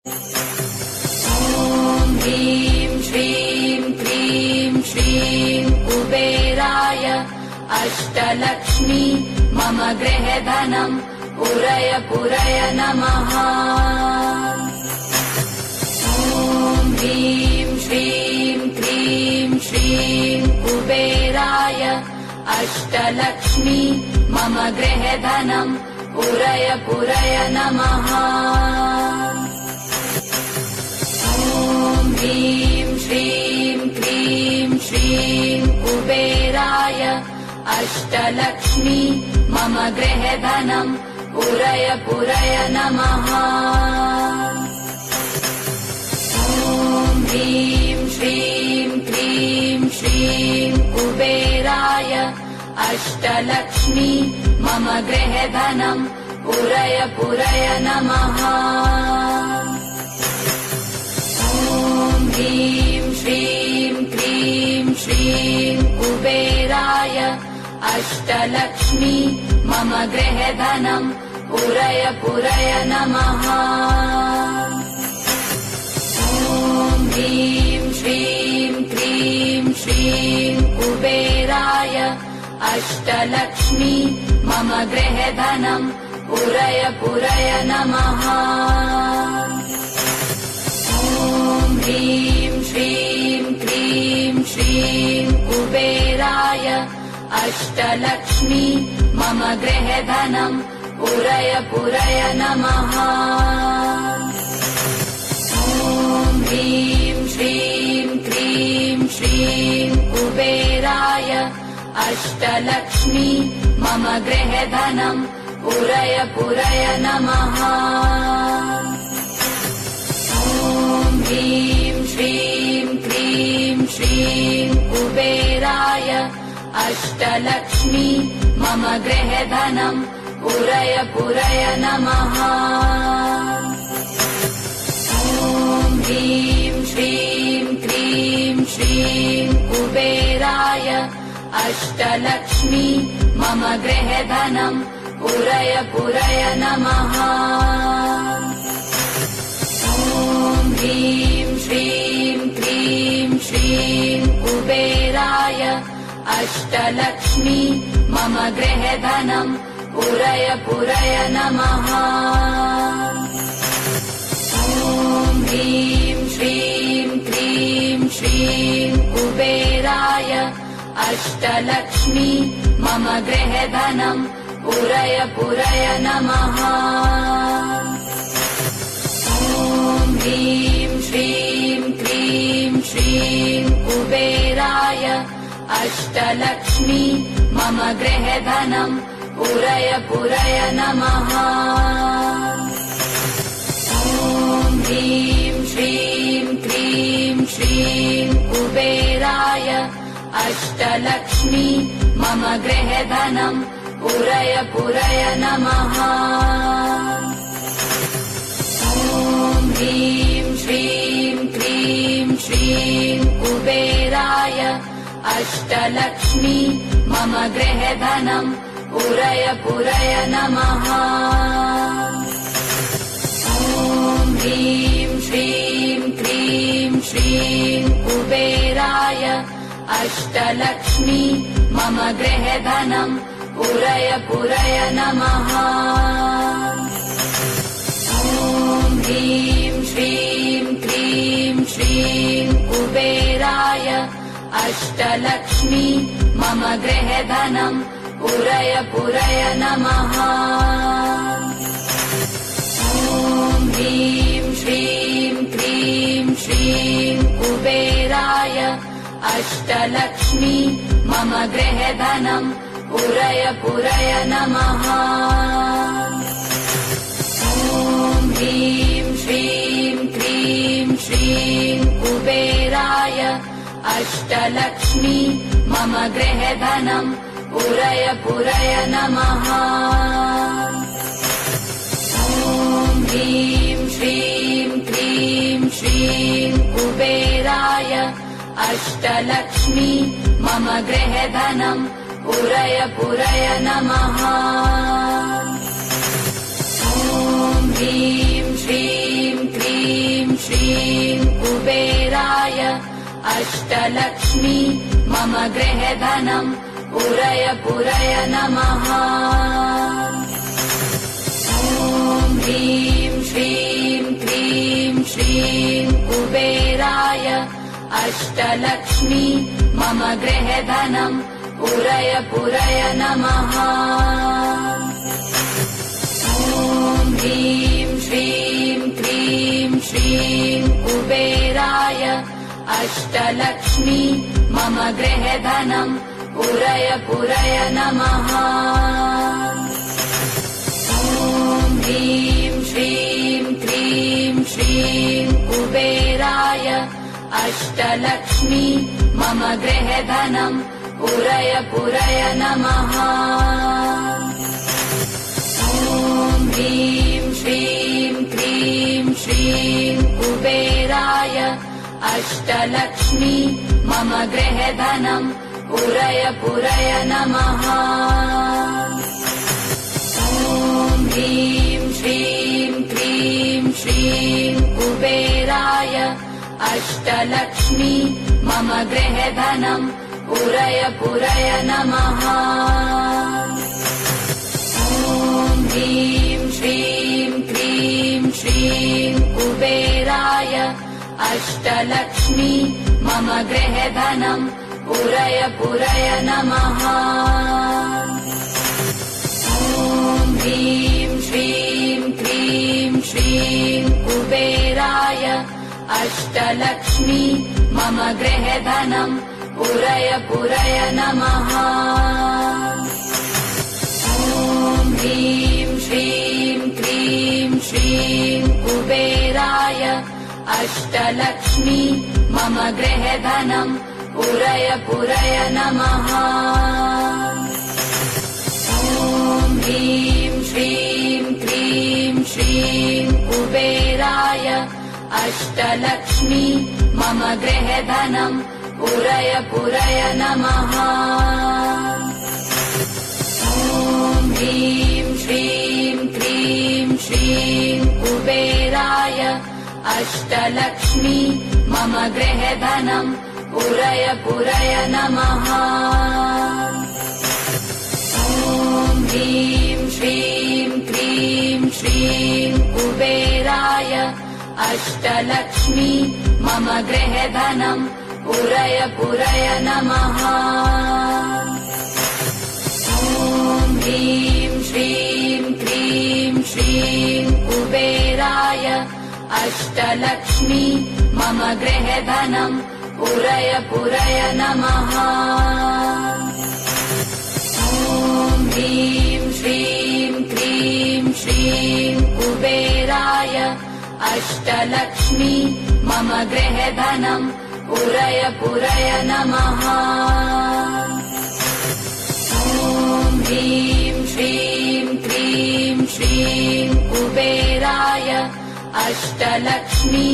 ॐ ह्रीं श्रीं क्रीं श्रीं कुबेराय अष्टलक्ष्मी मम गृहधनम् पुरय पुरय नमः। ॐ ह्रीं श्रीं क्रीं श्रीं कुबेराय अष्टलक्ष्मी मम गृहधनम् पुरय पुरय नमः। ॐ ह्रीं श्रीं क्रीं श्रीं कुबेराय अष्टलक्ष्मी मम गृहधनम् पुरय पुरय नमः। ॐ ह्रीं श्रीं क्रीं श्रीं कुबेराय अष्टलक्ष्मी मम गृहधनम् पुरय पुरय नमः। ॐ ह्रीं श्रीं क्रीं श्रीं कुबेराय अष्टलक्ष्मी मम गृहधनम् पुरय पुरय नमः। ॐ ह्रीं श्रीं क्रीं श्रीं कुबेराय अष्टलक्ष्मी मम गृहधनम् पुरय पुरय नमः। ॐ ह्रीं श्रीं क्रीं श्रीं कुबेराय अष्टलक्ष्मी मम गृहधनम् पुरय पुरय नमः। ॐ ह्रीं श्रीं क्रीं श्रीं कुबेराय अष्टलक्ष्मी मम गृहधनम् पुरय पुरय नमः। ॐ ह्रीं श्रीं क्रीं श्रीं कुबेराय अष्टलक्ष्मी मम गृहधनम् पुरय पुरय नमः। ॐ ह्रीं श्रीं क्रीं श्रीं कुबेराय अष्टलक्ष्मी मम गृहधनम् पुरय पुरय नमः। ॐ ह्रीं श्रीं क्रीं श्रीं कुबेराय अष्टलक्ष्मी मम गृहधनम् पुरय पुरय नमः। ॐ ह्रीं श्रीं क्रीं श्रीं कुबेराय अष्टलक्ष्मी मम गृहधनम् पुरय पुरय नमः। ॐ ह्रीं श्रीं क्रीं श्रीं कुबेराय अष्टलक्ष्मी मम गृहधनम् पुरय पुरय नमः। ॐ ह्रीं श्रीं क्रीं श्रीं कुबेराय अष्टलक्ष्मी मम गृहधनम् पुरय पुरय नमः। ॐ ह्रीं श्रीं क्रीं श्रीं कुबेराय अष्टलक्ष्मी मम गृहधनम् पुरय पुरय नमः। ॐ ह्रीं श्रीं क्रीं श्रीं कुबेराय अष्टलक्ष्मी मम गृहधनम् पुरय पुरय नमः। ॐ ह्रीं श्रीं क्रीं श्रीं कुबेराय अष्टलक्ष्मी मम गृहधनम् पुरय पुरय नमः। ॐ ह्रीं श्रीं क्रीं श्रीं कुबेराय अष्टलक्ष्मी मम गृहधनम् पुरय पुरय नमः। ॐ ह्रीं श्रीं क्रीं श्रीं कुबेराय अष्टलक्ष्मी मम गृहधनम् पुरय पुरय नमः। ॐ ह्रीं श्रीं क्रीं श्रीं कुबेराय अष्टलक्ष्मी मम गृहधनम् पुरय पुरय नमः। ॐ ह्रीं श्रीं क्रीं अष्टलक्ष्मी मम गृहधनम् पुरय पुरय नमः। ॐ ह्रीं श्रीं क्रीं श्रीं कुबेराय अष्टलक्ष्मी मम गृहधनम् पुरय पुरय नमः। ॐ ह्रीं श्रीं क्रीं श्रीं कुबेराय अष्टलक्ष्मी मम गृहधनम् पुरय पुरय नमः। ॐ ह्रीं श्रीं क्रीं श्रीं कुबेराय अष्टलक्ष्मी मम गृहधनम् पुरय पुरय नमः। ॐ ह्रीं श्रीं क्रीं श्रीं कुबेराय अष्टलक्ष्मी मम गृहधनम् पुरय पुरय नमः। ॐ ह्रीं श्रीं क्रीं श्रीं कुबेराय अष्टलक्ष्मी मम गृहधनम् पुरय पुरय नमः। ॐ ह्रीं श्रीं क्रीं श्रीं कुबेराय अष्टलक्ष्मी मम गृहधनम् पुरय पुरय नमः। ॐ ह्रीं श्रीं क्रीं श्रीं कुबेराय अष्टलक्ष्मी मम गृहधनम् पुरय पुरय नमः। ॐ ह्रीं श्रीं क्रीं श्रीं कुबेराय अष्टलक्ष्मी मम गृहधनम् पुरय पुरय नमः। ॐ ह्रीं श्रीं क्रीं श्रीं कुबेराय अष्टलक्ष्मी मम गृहधनम् पुरय पुरय नमः। ॐ ह्रीं श्रीं क्रीं श्रीं कुबेराय अष्टलक्ष्मी मम गृहधनम् पुरय पुरय नमः। ॐ ह्रीं श्रीं क्रीं श्रीं कुबेराय अष्टलक्ष्मी मम गृहधनम् पुरय पुरय नमः। ॐ ह्रीं श्रीं क्रीं श्रीं कुबेराय अष्टलक्ष्मी मम गृहधनम् पुरय पुरय नमः। ॐ ह्रीं श्रीं क्रीं श्रीं कुबेराय अष्टलक्ष्मी मम गृहधनम् पुरय पुरय नमः। ॐ ह्रीं श्रीं क्रीं श्रीं कुबेराय अष्टलक्ष्मी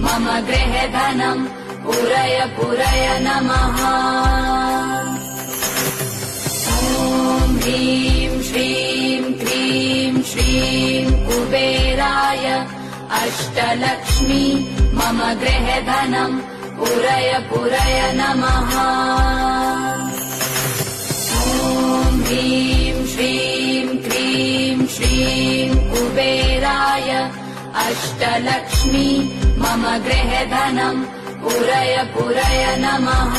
मम गृहधनम् पुरय पुरय नमः। ॐ ह्रीं श्रीं क्रीं श्रीं कुबेराय अष्टलक्ष्मी मम गृहधनम् पुरय पुरय नमः। ॐ ह्रीं श्रीं क्रीं श्रीं कुबेराय अष्टलक्ष्मी मम गृहधनम् पुरय पुरय नमः।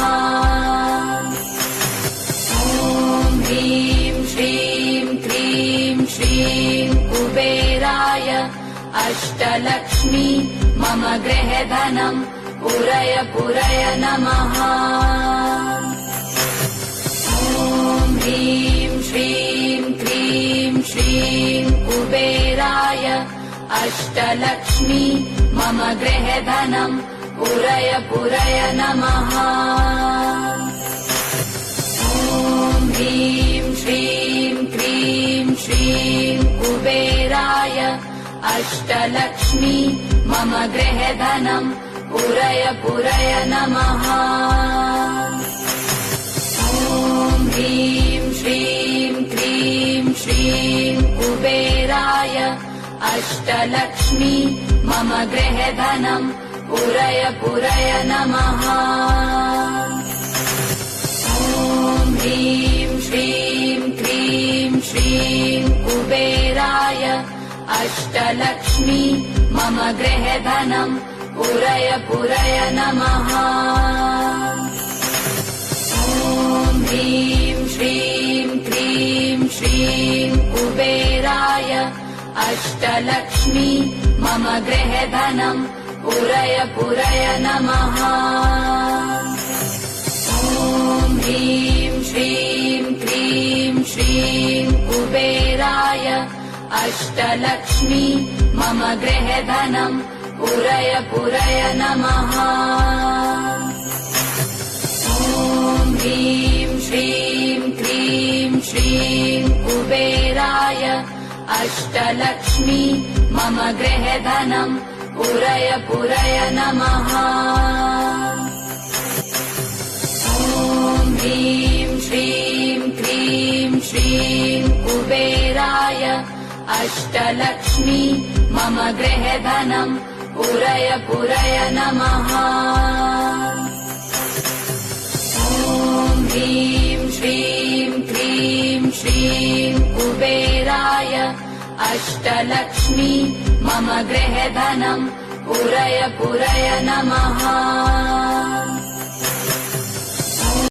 ॐ ह्रीं श्रीं क्रीं श्रीं कुबेराय अष्टलक्ष्मी मम गृहधनम् पुरय पुरय नमः। ॐ ह्रीं श्रीं क्रीं श्रीं कुबेराय अष्टलक्ष्मी मम गृहधनम् पुरय पुरय नमः। ॐ ह्रीं श्रीं क्रीं श्रीं कुबेराय अष्टलक्ष्मी मम गृहधनम् पुरय पुरय नमः। ॐ ह्रीं श्रीं क्रीं श्रीं कुबेराय अष्टलक्ष्मी मम गृहधनम् पुरय पुरय नमः। ॐ ह्रीं श्रीं क्रीं श्रीं कुबेराय अष्टलक्ष्मी मम गृहधनं पुरय पुरय नमः। ॐ ह्रीं श्रीं क्रीं श्रीं कुबेराय अष्टलक्ष्मी मम गृहधनं पुरय पुरय नमः। ॐ ह्रीं श्रीं क्रीं श्रीं कुबेराय अष्टलक्ष्मी मम गृहधनं पुरय पुरय नमः। ॐ ह्रीं श्रीं क्रीं श्रीं कुबेराय अष्टलक्ष्मी मम गृहधनं पुरय पुरय नमः। ॐ ह्रीं श्रीं क्रीं श्रीं कुबेराय अष्टलक्ष्मी मम गृहधनं पुरय पुरय नमः। ॐ ह्रीं श्रीं क्रीं श्रीं कुबेराय अष्टलक्ष्मी मम गृहधनं पुरय पुरय नमः।